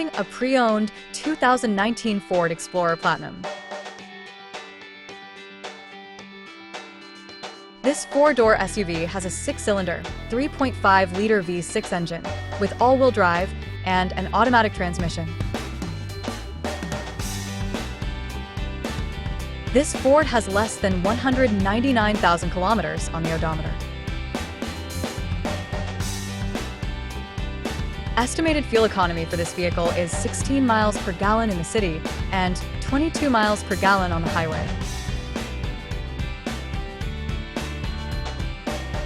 presenting a pre-owned 2019 Ford Explorer Platinum. This four-door SUV has a six-cylinder, 3.5-liter V6 engine with all-wheel drive and an automatic transmission. This Ford has less than 199,000 kilometers on the odometer. Estimated fuel economy for this vehicle is 16 miles per gallon in the city and 22 miles per gallon on the highway.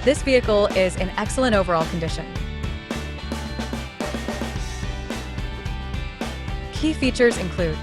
This vehicle is in excellent overall condition. Key features include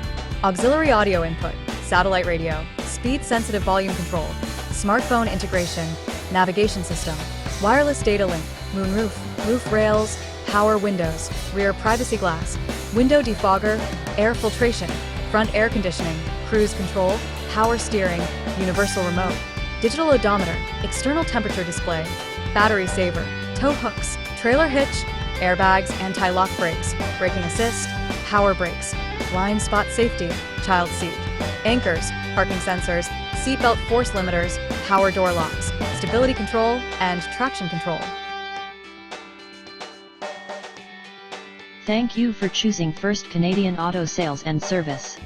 auxiliary audio input, satellite radio, speed-sensitive volume control, smartphone integration, navigation system, wireless data link, moonroof, roof rails, power windows, rear privacy glass, window defogger, air filtration, front air conditioning, cruise control, power steering, universal remote, digital odometer, external temperature display, battery saver, tow hooks, trailer hitch, airbags, anti-lock brakes, braking assist, power brakes, blind spot safety, child seat, anchors, parking sensors, seatbelt force limiters, power door locks, stability control, and traction control. Thank you for choosing First Canadian Auto Sales and Service.